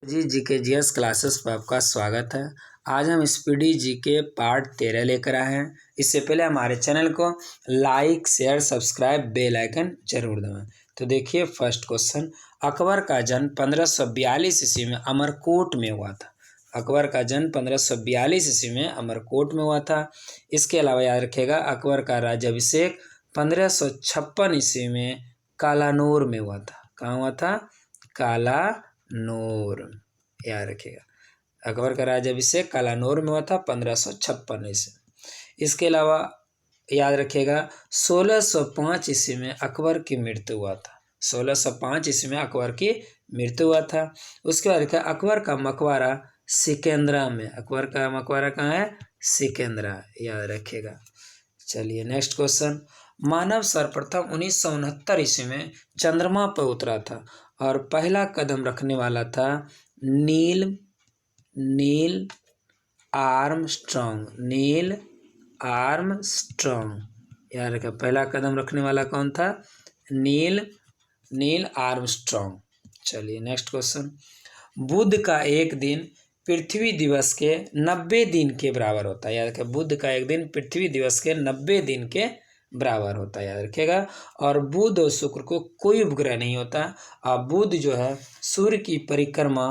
जी GK GS classes पर आपका स्वागत है। आज हम स्पीडी जीके पार्ट 13 लेकर आए हैं। इससे पहले हमारे चैनल को like share subscribe bell icon जरूर दबाएं। तो देखिए फर्स्ट क्वेश्चन, अकबर का जन्म 1542 ईस्वी में अमरकोट में हुआ था। अकबर का जन्म 1542 ईस्वी में अमरकोट में हुआ था। इसके अलावा याद रखिएगा अकबर का राज्याभिषेक 1556 ईस्वी में कालानूर में हुआ था। कहाँ हुआ था? कालानूर, याद रखिएगा। अकबर का राज्याभिषेक कालानूर में हुआ था 1556 ईस्वी। इसके अलावा याद रखिएगा 1605 ईस्वी में अकबर की मृत्यु हुआ था। 1605 ईस्वी में अकबर की मृत्यु हुआ था। उसके बाद रखा अकबर का मकबरा सिकंदरा में। अकबर का मकबरा कहाँ है? सिकंदरा, याद रखिएगा। चलिए नेक्स्ट क्वेश्चन, मानव सर्वप्रथम 1969 ईस्वी में चंद्रमा पर उतरा था और पहला कदम रखने वाला था नील आर्मस्ट्रॉन्ग। नील आर्मस्ट्रॉन्ग, याद रखा। पहला कदम रखने वाला कौन था? Neil Armstrong. चलिए नेक्स्ट क्वेश्चन, बुध का एक दिन पृथ्वी दिवस के 90 दिन के बराबर होता है। याद रखिए, बुध का एक दिन पृथ्वी दिवस के 90 दिन के बराबर होता है, याद रखिएगा। और बुध और शुक्र को कोई उपग्रह नहीं होता। और बुध जो है सूर्य की परिक्रमा,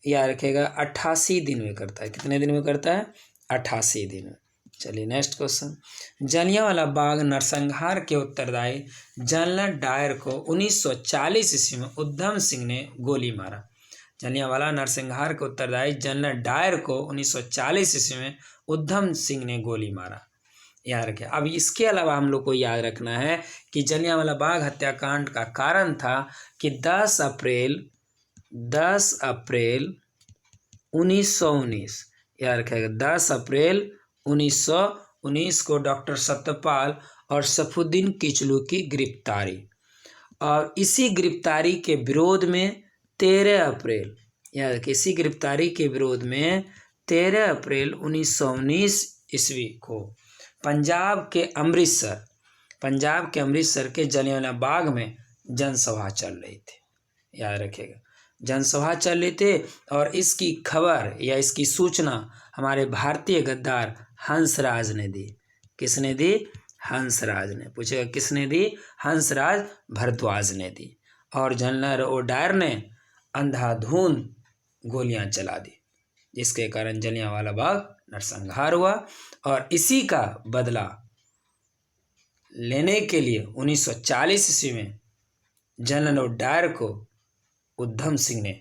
याद रखिएगा, 88 दिन में करता है। कितने दिन में करता है? 88 दिन में। चलिए नेक्स्ट क्वेश्चन, जलियांवाला बाग नरसंहार के उत्तरदायी जनरल डायर को 1940 ईस्वी में उधम सिंह ने गोली मारा। जलियांवाला नरसंहार के उत्तरदायी जनरल डायर को 1940 ईस्वी में उधम सिंह ने गोली मारा, याद रखें। अब इसके अलावा हम लोग को याद रखना है कि जलियांवाला बाग हत्याकांड का कारण था कि 10 अप्रैल 1919, याद रखेगा, 10 अप्रैल 1919 को डॉक्टर सत्यपाल और सफुद्दीन किचलू की गिरफ्तारी, और इसी गिरफ्तारी के विरोध में 13 अप्रैल, याद रखिए, इसी गिरफ्तारी के विरोध में 13 अप्रैल 1919 ईस्वी को पंजाब के अमृतसर के जलियांवाला बाग में जनसभा चल रही थी, याद रखिएगा। जनसभा चल रही थी और इसकी खबर या इसकी सूचना हमारे भारतीय गद्दार हंसराज ने दी। किसने दी? हंसराज ने। पूछेगा किसने दी? हंसराज भारद्वाज ने दी। और जनरल डायर ने अंधाधुंध गोलियां चला दी, जिसके कारण जलियांवाला बाग नरसंहार हुआ। और इसी का बदला लेने के लिए 1940 ईस्वी में जनरल डायर को उधम सिंह ने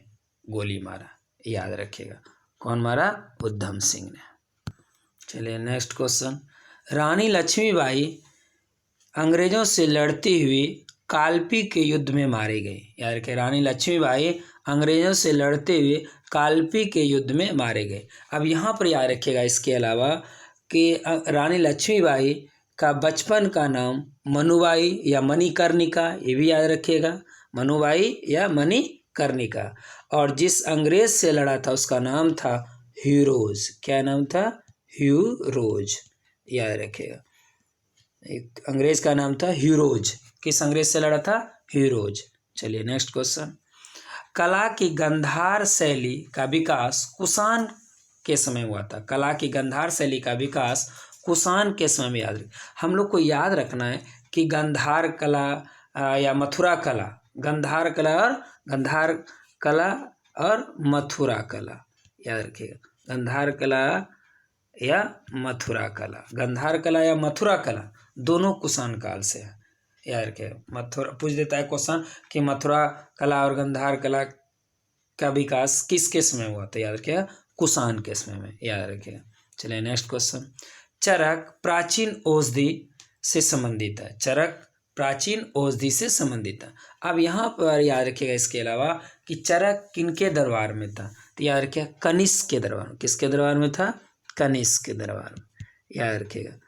गोली मारा, याद रखिएगा। कौन मारा? उधम सिंह ने। चलिए नेक्स्ट क्वेश्चन, रानी लक्ष्मीबाई अंग्रेजों से लड़ती हुई कालपी के युद्ध में मारी गई। याद रखिए, रानी लक्ष्मीबाई अंग्रेजों से लड़ते हुए कालपी के युद्ध में मारे गए। अब यहाँ पर याद रखिएगा इसके अलावा कि रानी लक्ष्मीबाई का बचपन का नाम मनुबाई या मणिकर्णिका, ये भी याद रखिएगा, मनुबाई या मणिकर्णिका। और जिस अंग्रेज से लड़ा था उसका नाम था ह्यूरोज। क्या नाम था? ह्यूरोज, याद रखिएगा। एक अंग्रेज का नाम था ह्यूरोज। किस अंग्रेज से लड़ा था? ह्यूरोज। चलिए नेक्स्ट क्वेश्चन, कला की गंधार शैली का विकास कुषाण के समय हुआ था। कला की गंधार शैली का विकास कुषाण के समय में, याद हम लोग को याद रखना है कि गंधार कला या मथुरा कला, गंधार कला और मथुरा कला, याद रखिएगा। गंधार कला या मथुरा कला दोनों कुषाण काल से है, याद रखिएगा। मथुरा पूछ देता है क्वेश्चन कि मथुरा कला और गंधार कला का विकास किसके समय हुआ था? याद रखिएगा, कुषाण के समय में, याद रखिएगा। चलिए नेक्स्ट क्वेश्चन, चरक प्राचीन औषधि से संबंधित है। चरक प्राचीन औषधि से संबंधित है। अब यहाँ पर याद रखिएगा इसके अलावा कि चरक किनके दरबार में था? तो याद रखिएगा कनिष्क के दरबार में। किसके दरबार में था? कनिष्क के दरबार में, याद रखिएगा।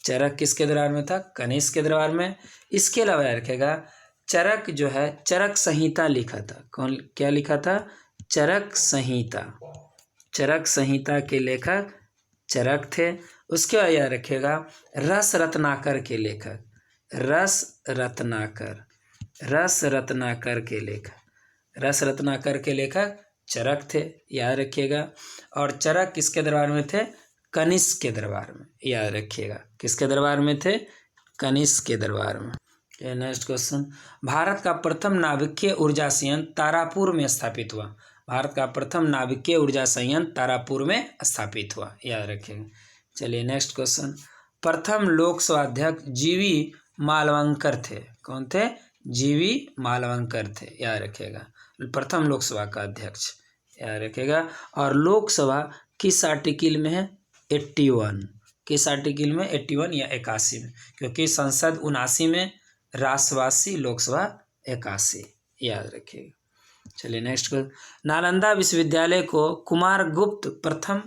चरक किसके दरबार में था? कनिष्क के दरबार में। इसके अलावा याद रखिएगा चरक जो है चरक संहिता लिखा था। कौन, क्या लिखा था? चरक संहिता। चरक संहिता के लेखक चरक थे। उसके बाद याद रखिएगा रस रत्नाकर के लेखक, रस रत्नाकर के लेखक चरक थे, याद रखिएगा। और चरक किसके दरबार में थे? कनिष्क के दरबार में, याद रखिएगा। किसके दरबार में थे? कनिष्क के दरबार में। नेक्स्ट क्वेश्चन, भारत का प्रथम नाभिकीय ऊर्जा संयंत्र तारापुर में स्थापित हुआ। भारत का प्रथम नाभिकीय ऊर्जा संयंत्र तारापुर में स्थापित हुआ, याद रखिएगा। चलिए नेक्स्ट क्वेश्चन, प्रथम लोकसभा अध्यक्ष जीवी मालवंकर थे। कौन थे? जीवी मालवंकर थे, याद रखिएगा। प्रथम लोकसभा का अध्यक्ष, याद रखिएगा। और लोकसभा किस आर्टिकल में है? 81। किस आर्टिकल में? 81 या 81 में, क्योंकि संसद 79 में, राष्ट्रवासी लोकसभा 81, याद रखिएगा। चलिए नेक्स्ट क्वेश्चन, नालंदा विश्वविद्यालय को कुमारगुप्त प्रथम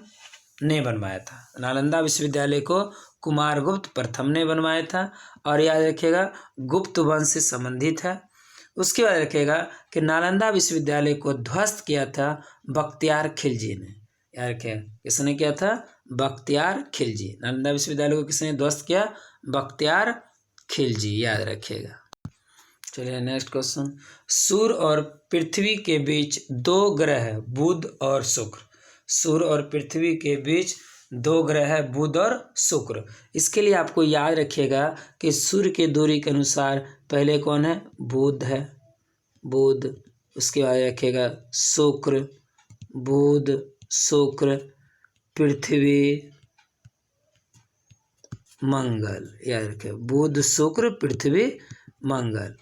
ने बनवाया था। नालंदा विश्वविद्यालय को कुमारगुप्त प्रथम ने बनवाया था, और याद रखिएगा गुप्त वंश से संबंधित है। उसके बाद रखिएगा कि नालंदा विश्वविद्यालय को ध्वस्त किया था बख्तियार खिलजी ने, याद रखिएगा। किसने किया था? बख्तियार खिलजी। नालंदा विश्वविद्यालय को किसने ध्वस्त किया? बख्तियार खिलजी, याद रखिएगा। चलिए नेक्स्ट क्वेश्चन, सूर्य और पृथ्वी के बीच दो ग्रह बुध और शुक्र। सूर्य और पृथ्वी के बीच दो ग्रह है, बुध और शुक्र। इसके लिए आपको याद रखिएगा कि सूर्य की दूरी के अनुसार पहले कौन है? बुध है, बुध। उसके बाद रखिएगा शुक्र, बुध, शुक्र, पृथ्वी, मंगल, याद रखिए। बुध, शुक्र, पृथ्वी, मंगल,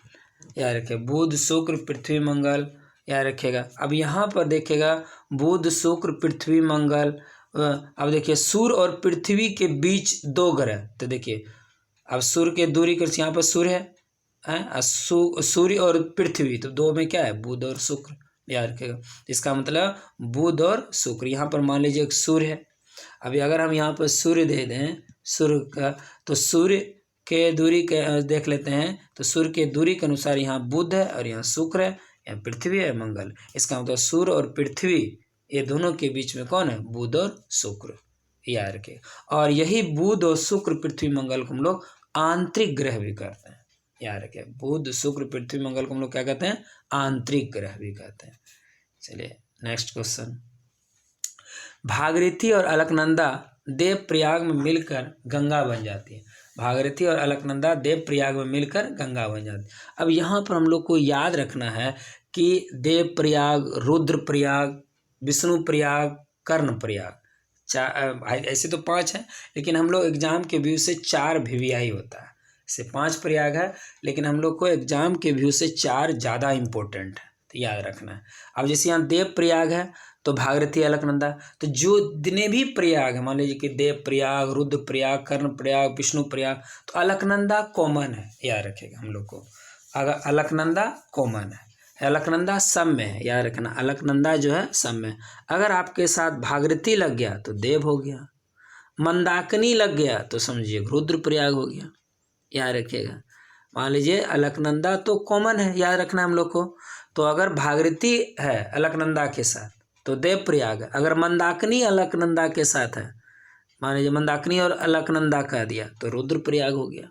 याद रखिए। बुध, शुक्र, पृथ्वी, मंगल, याद रखिएगा। अब यहाँ पर देखिएगा बुध, शुक्र, पृथ्वी, मंगल। अब देखिए सूर्य और पृथ्वी के बीच दो ग्रह, तो देखिए अब सूर्य के दूरी कर, यहाँ पर सूर्य है, सूर्य और पृथ्वी, तो दो में क्या है? बुध और शुक्र, याद रखिएगा। इसका मतलब बुध और शुक्र। यहाँ पर मान लीजिए एक सूर्य है। अभी अगर हम यहाँ पर सूर्य दे दें, सूर्य का, तो सूर्य के दूरी के देख लेते हैं, तो सूर्य के दूरी के अनुसार यहाँ बुध है और यहाँ शुक्र है, यहाँ पृथ्वी है, मंगल। इसका मतलब सूर्य और पृथ्वी ये दोनों के बीच में कौन है? बुध और शुक्र, याद रखें। और यही बुध और शुक्र, पृथ्वी, मंगल को हम लोग आंतरिक ग्रह भी कहते हैं, याद रखें। बुध, शुक्र, पृथ्वी, मंगल को हम लोग क्या कहते हैं? आंतरिक ग्रह भी कहते हैं। चलिए नेक्स्ट क्वेश्चन, भागीरथी और अलकनंदा देवप्रयाग में मिलकर गंगा बन जाती है। भागीरथी और अलकनंदा देवप्रयाग में मिलकर गंगा बन जाती है। अब यहाँ पर हम लोग को याद रखना है कि देवप्रयाग, रुद्रप्रयाग, विष्णुप्रयाग, कर्णप्रयाग, ऐसे तो 5 हैं, लेकिन हम लोग एग्जाम के व्यू से 4 VVI होता है। ऐसे 5 प्रयाग है, लेकिन हम लोग को एग्जाम के व्यू से 4 ज़्यादा इम्पोर्टेंट है, तो याद रखना है। अब जैसे यहाँ देव प्रयाग है तो भागीरथी, अलकनंदा, तो जो जितने भी प्रयाग है, मान लीजिए कि देव प्रयाग, रुद्र प्रयाग, कर्ण प्रयाग, विष्णु प्रयाग, तो अलकनंदा कॉमन है, याद रखेगा हम लोग को। अगर अलकनंदा कॉमन है, अलकनंदा सब में है, याद रखना। अलकनंदा जो है सब में। अगर आपके साथ भागीरथी लग गया तो देव हो गया, मंदाकिनी लग गया तो समझिए रुद्रप्रयाग हो गया, याद रखिएगा। मान लीजिए अलकनंदा तो कॉमन है, याद रखना हम लोग को। तो अगर भागीरथी है अलकनंदा के साथ तो देवप्रयाग है। अगर मंदाकिनी अलकनंदा के साथ है, मान लीजिए मंदाकिनी और अलकनंदा कह दिया तो रुद्रप्रयाग हो गया,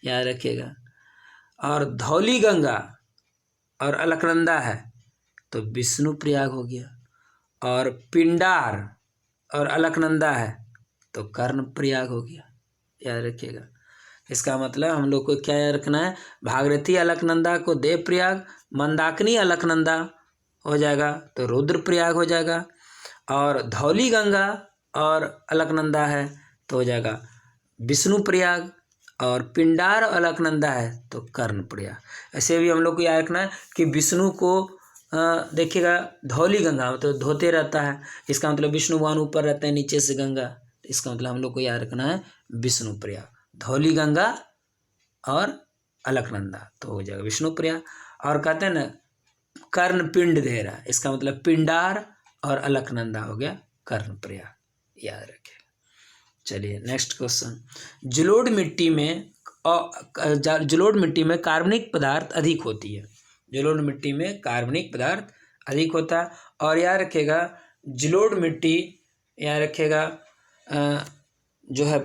याद रखिएगा। और धौली गंगा और अलकनंदा है तो विष्णु प्रयाग हो गया। और पिंडार और अलकनंदा है तो कर्ण प्रयाग हो गया, याद रखिएगा। इसका मतलब हम लोग को क्या याद रखना है? भागीरथी अलकनंदा को देव प्रयाग, मंदाकिनी अलकनंदा हो जाएगा तो रुद्र प्रयाग हो जाएगा, और धौली गंगा और अलकनंदा है तो हो जाएगा विष्णु प्रयाग, और पिंडार अलकनंदा है तो कर्ण प्रयाग। ऐसे भी हम लोग को याद रखना है कि विष्णु को देखिएगा धौली गंगा तो धोते रहता है, इसका मतलब विष्णु भगवान ऊपर रहते हैं, नीचे से गंगा, इसका मतलब हम लोग को याद रखना है विष्णु प्रयाग। धौली गंगा और अलकनंदा तो हो जाएगा विष्णु प्रयाग। और कहते हैं ना कर्ण पिंड दे रहा, इसका मतलब पिंडार और अलकनंदा हो गया कर्ण प्रयाग, याद रखें। चलिए नेक्स्ट क्वेश्चन, जलोढ़ मिट्टी में कार्बनिक पदार्थ अधिक होती है। जलोढ़ मिट्टी में कार्बनिक पदार्थ अधिक होता है। और याद रखेगा जलोढ़ मिट्टी, याद रखेगा जो है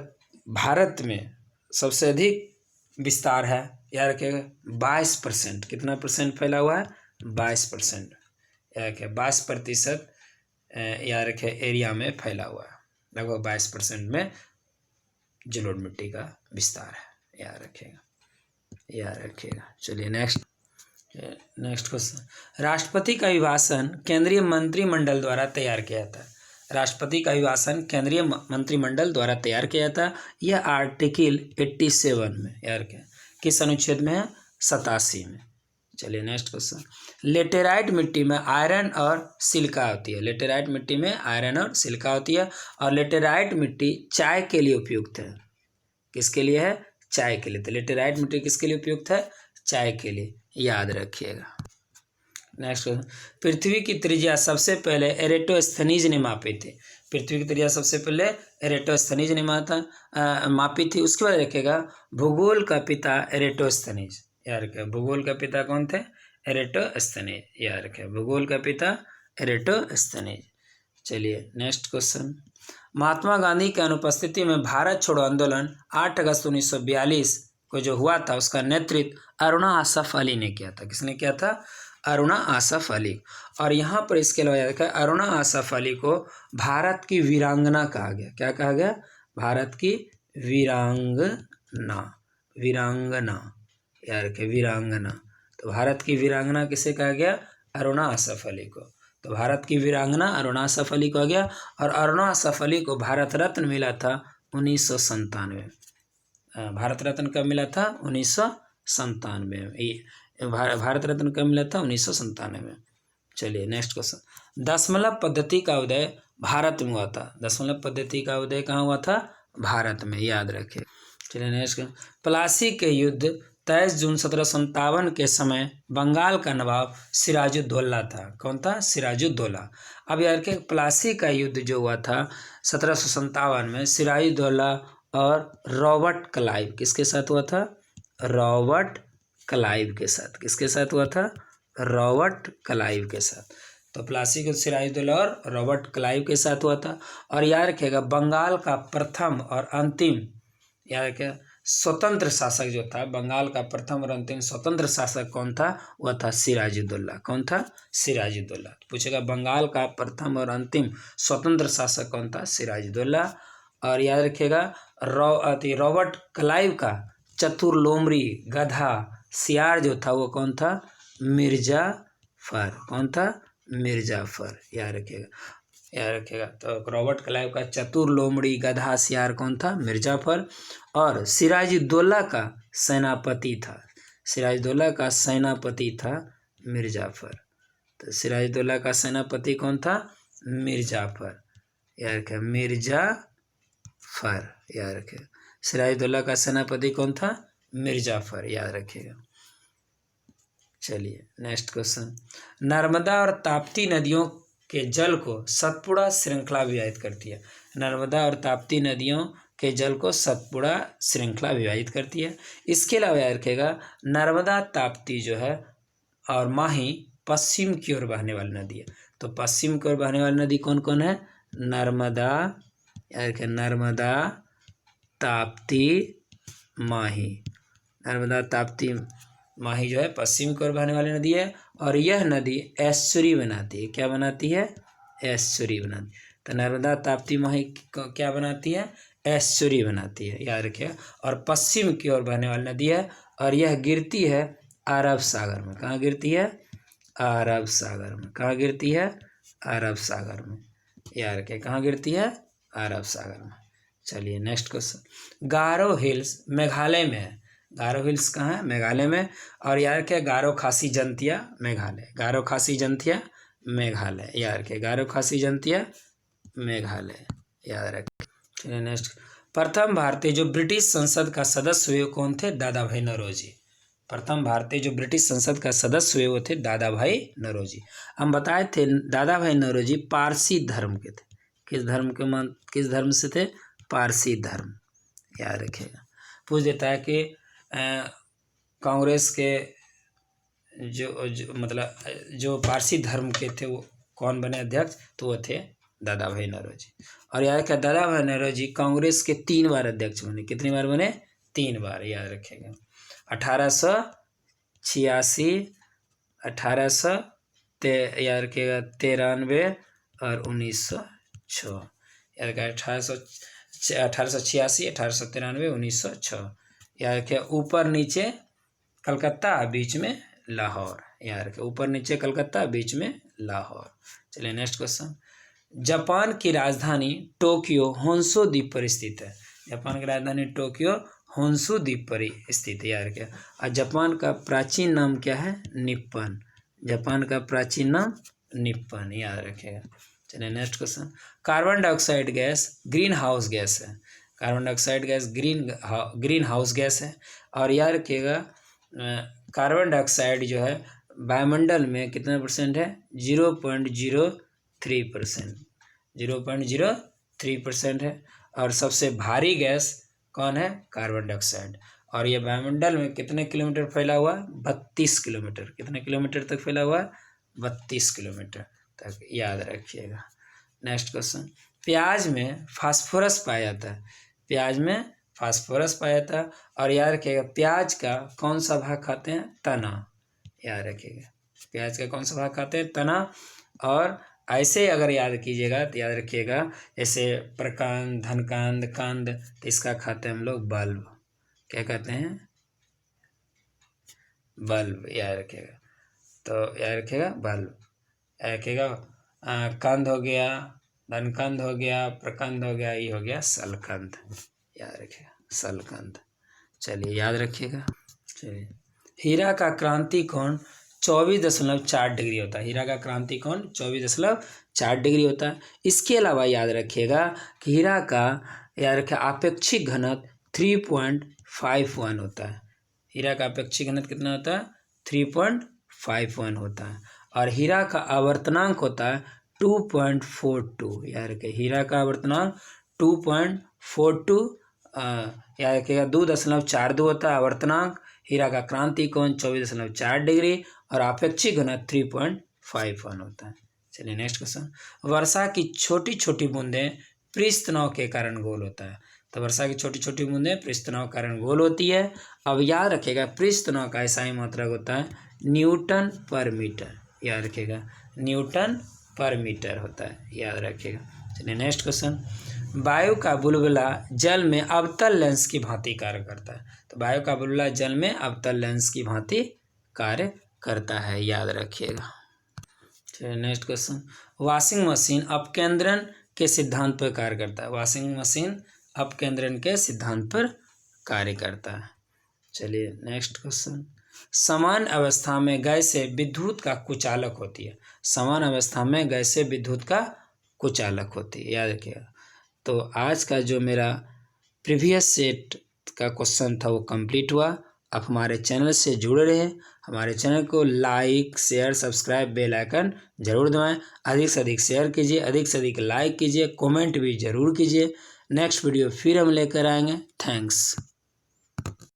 भारत में सबसे अधिक विस्तार है, याद रखेगा 22%। कितना परसेंट फैला हुआ है? 22%, याद रखें 22% याद रखें एरिया में फैला हुआ है, लगभग 22% में जलोढ़ मिट्टी का विस्तार है, याद रखिएगा। चलिए नेक्स्ट क्वेश्चन। राष्ट्रपति का अभिभाषण केंद्रीय मंत्रिमंडल द्वारा तैयार किया जाता है। राष्ट्रपति का अभिभाषण केंद्रीय मंत्रिमंडल द्वारा तैयार किया जाता है। यह आर्टिकल 87 में, यार क्या किस अनुच्छेद में है? 87 में। चलिए नेक्स्ट क्वेश्चन। लेटेराइट मिट्टी में आयरन और सिलिका होती है। लेटेराइट मिट्टी में आयरन और सिलिका होती है, और लेटेराइट मिट्टी चाय के लिए उपयुक्त है। किसके लिए है? चाय के लिए। तो लेटेराइट मिट्टी किसके लिए उपयुक्त है? चाय के लिए, याद रखिएगा। Next question. पृथ्वी की त्रिज्या सबसे पहले एरेटोस्थनीज ने मापी थी। पृथ्वी की त्रिज्या सबसे पहले एरेटोस्थनीज ने मापी थी। उसके बाद रखिएगा भूगोल का पिता एरेटोस्थनीज, याद रखिएगा। भूगोल का पिता कौन थे? एरेटोस्थनीज, याद रखिएगा। भूगोल का पिता एरेटोस्थनीज। चलिए नेक्स्ट क्वेश्चन। महात्मा गांधी की अनुपस्थिति में भारत छोड़ो आंदोलन 8 अगस्त 1942 को जो हुआ था, उसका नेतृत्व अरुणा आसफ अली ने किया था। किसने किया था? अरुणा आसफ अली। और यहाँ पर इसके अलावा याद रखा, अरुणा आसफ अली को भारत की वीरांगना कहा गया। क्या कहा गया? भारत की वीरांगना, याद रखे, वीरांगना। तो भारत की वीरांगना किसे कहा गया? अरुणा आसफ अली को। तो भारत की वीरांगना अरुणा आसफ अली को कहा गया। और अरुणा आसफ अली को भारत रत्न मिला था 1997। भारत रत्न कब मिला था? 1997। भारत रत्न कब मिला था? 1997 में। चलिए नेक्स्ट क्वेश्चन। दशमलव पद्धति का उदय भारत में हुआ था। दशमलव पद्धति का उदय कहाँ हुआ था? भारत में, याद रखें। चलिए नेक्स्ट क्वेश्चन। प्लासी के युद्ध 23 जून 1757 के समय बंगाल का नवाब सिराजुद्दौला था। कौन था? सिराजुद्दौला। अब याद रखें, प्लासी का युद्ध जो हुआ था 1757 में सिराजुद्दौला और रॉबर्ट क्लाइव किसके साथ हुआ था? रॉबर्ट क्लाइव के साथ। किसके साथ हुआ था? रॉबर्ट क्लाइव के साथ। तो प्लासी को सिराजुद्दौला और रॉबर्ट क्लाइव के साथ हुआ था। और याद रखिएगा, बंगाल का प्रथम और अंतिम, याद रखिएगा, स्वतंत्र शासक जो था, बंगाल का प्रथम और अंतिम स्वतंत्र शासक कौन था? वह था सिराजुद्दौला। कौन था? सिराजुद्दौला। पूछेगा बंगाल का प्रथम और अंतिम स्वतंत्र शासक कौन था? सिराजुद्दौला। और याद रखिएगा, रॉबर्ट क्लाइव का चतुर लोमड़ी गधा सियार जो था वो कौन था? मिर्जाफर। कौन था? मिर्जाफर, याद रखिएगा। तो रॉबर्ट क्लाइव का चतुर लोमड़ी गधा सियार कौन था? मिर्जाफर। और सिराजुद्दौला का सेनापति था, सिराजुद्दौला का सेनापति था मिर्जाफर। तो सिराजुद्दौला का सेनापति कौन था? मिर्जाफर, याद रखिए, मिर्जाफर, याद रखिए। सिराजुद्दौला का सेनापति कौन था? मिर्जाफर, याद रखिएगा। चलिए नेक्स्ट क्वेश्चन। नर्मदा और ताप्ती नदियों के जल को सतपुड़ा श्रृंखला विभाजित करती है। नर्मदा और ताप्ती नदियों के जल को सतपुड़ा श्रृंखला विभाजित करती है। इसके अलावा याद रखिएगा, नर्मदा ताप्ती जो है और माही पश्चिम की ओर बहने वाली नदी है। तो पश्चिम की ओर बहने वाली नदी कौन कौन है? नर्मदा, याद रखिए, नर्मदा ताप्ती माही। नर्मदा ताप्ती माही जो है पश्चिम की ओर बहने वाली नदी है, और यह नदी एस्चुरी बनाती है। क्या बनाती है? एस्चुरी बनाती है। तो नर्मदा ताप्ती माही क्या बनाती है? एस्चुरी बनाती है, याद रखिए। और पश्चिम की ओर बहने वाली नदी है, और यह गिरती है अरब सागर में। कहाँ गिरती है? अरब सागर में। कहाँ गिरती है? अरब सागर में, याद रखिए। कहाँ गिरती है? अरब सागर में। चलिए नेक्स्ट क्वेश्चन। गारो हिल्स मेघालय में है। गारो हिल्स कहाँ है? मेघालय में। और याद रखिए, गारो खासी जंतिया मेघालय। गारो खासी जंतिया मेघालय, याद रखिए। गारो खासी जंतिया मेघालय, याद रखिए। चलिए नेक्स्ट। प्रथम भारतीय जो ब्रिटिश संसद का सदस्य हुए कौन थे? दादा भाई नौरोजी। प्रथम भारतीय जो ब्रिटिश संसद का सदस्य हुए वो थे दादा भाई नौरोजी। हम बताए थे दादा भाई नौरोजी पारसी धर्म के थे। किस धर्म से थे? पारसी धर्म, याद रखिएगा। पूछ देता है कि कांग्रेस के जो पारसी धर्म के थे वो कौन बने अध्यक्ष? तो वो थे दादा भाई नौरोजी। और याद रखिए, दादा भाई नौरोजी कांग्रेस के 3 बार अध्यक्ष बने। कितनी बार बने? 3 बार, याद रखिएगा। 1886, 1888 याद रखिएगा 93 और 1906। याद रखिएगा 1886, 1893, 1906। याद रखिएगा ऊपर नीचे कलकत्ता, बीच में लाहौर। याद रखिए ऊपर नीचे कलकत्ता, बीच में लाहौर। चलिए नेक्स्ट क्वेश्चन। जापान की राजधानी टोक्यो होन्शु द्वीप पर स्थित है। जापान की राजधानी टोक्यो होन्शु द्वीप पर स्थित है। याद रखिए। और जापान का प्राचीन नाम क्या है? निप्पन। जापान का प्राचीन नाम निप्पन। याद रखिएगा। चलिए next question. Carbon dioxide gas greenhouse gas है। Carbon dioxide gas greenhouse gas है। और याद रखिएगा कार्बन डाइऑक्साइड जो है वायुमंडल में कितना परसेंट है? 0.03%। 0.03% है। और सबसे भारी गैस कौन है? Carbon dioxide. और ये वायुमंडल में कितने किलोमीटर फैला हुआ? 32 किलोमीटर। कितने किलोमीटर तक फैला हुआ? 32 किलोमीटर तक। याद रखिएगा। Next question. प्याज में फास्फोरस पाया जाता है। प्याज में फास्फोरस पाया जाता है। और याद रखिएगा प्याज का कौन सा भाग खाते हैं? तना। याद रखिएगा प्याज का कौन सा भाग खाते हैं? तना। और ऐसे अगर याद कीजिएगा तो याद रखिएगा जैसे प्रकांड, धनकांड, कांड, तो इसका खाते हैं हम लोग बल्ब। क्या कहते हैं? बल्ब। याद रखिएगा। तो याद रखिएगा बल्ब। याद रखिएगा कंद हो गया, धनकंद हो गया, प्रकंद हो गया, ये हो गया सलकंद। याद रखिएगा सलकंद। चलिए याद रखिएगा। चलिए हीरा का क्रांति कोण 24.4 डिग्री होता है। हीरा का क्रांति कोण 24.4 डिग्री होता है। इसके अलावा याद रखिएगा कि हीरा का याद रखिए आपेक्षिक घनत्व 3.51 होता है। हीरा का आपेक्षिक घनत्व कितना होता है? 3.51 होता है। और हीरा का आवर्तनांक होता है 2.42। याद रखिए हीरा का आवर्तनांक 2.42 याद रखिएगा 2.42 होता है आवर्तनांक। हीरा का क्रांति कोण 24.4 डिग्री और आपेक्षिक घनत्व 3.51 होता है। चलिए नेक्स्ट क्वेश्चन। वर्षा की छोटी छोटी बूंदें पृष्ठतनाव के कारण गोल होता है। तो वर्षा की छोटी छोटी बूंदें पृष्ठतनाव के कारण गोल होती है। अब याद रखिएगा पृष्ठतनाव का ऐसा ही मात्रक होता है न्यूटन पर मीटर। याद रखिएगा न्यूटन पर मीटर होता है। याद रखिएगा। चलिए नेक्स्ट क्वेश्चन। वायु का बुलबुला जल में अवतल लेंस की भांति कार्य करता है। तो वायु का बुलबुला जल में अवतल लेंस की भांति कार्य करता है। याद रखिएगा। चलिए नेक्स्ट क्वेश्चन। वॉशिंग मशीन अपकेंद्रण के सिद्धांत पर कार्य करता है। वॉशिंग मशीन अपकेंद्रण के सिद्धांत पर कार्य करता है। चलिए नेक्स्ट क्वेश्चन। समान अवस्था में गैसें विद्युत का कुचालक होती है। समान अवस्था में गैसें विद्युत का कुचालक होती है। याद रखिएगा। तो आज का जो मेरा प्रीवियस सेट का क्वेश्चन था वो कंप्लीट हुआ। आप हमारे चैनल से जुड़े रहे। हमारे चैनल को like, share, subscribe, bell icon जरूर दबाएं। अधिक से अधिक शेयर कीजिए, अधिक से अधिक लाइक कीजिए, कमेंट भी जरूर कीजिए। नेक्स्ट वीडियो फिर हम लेकर आएंगे। थैंक्स।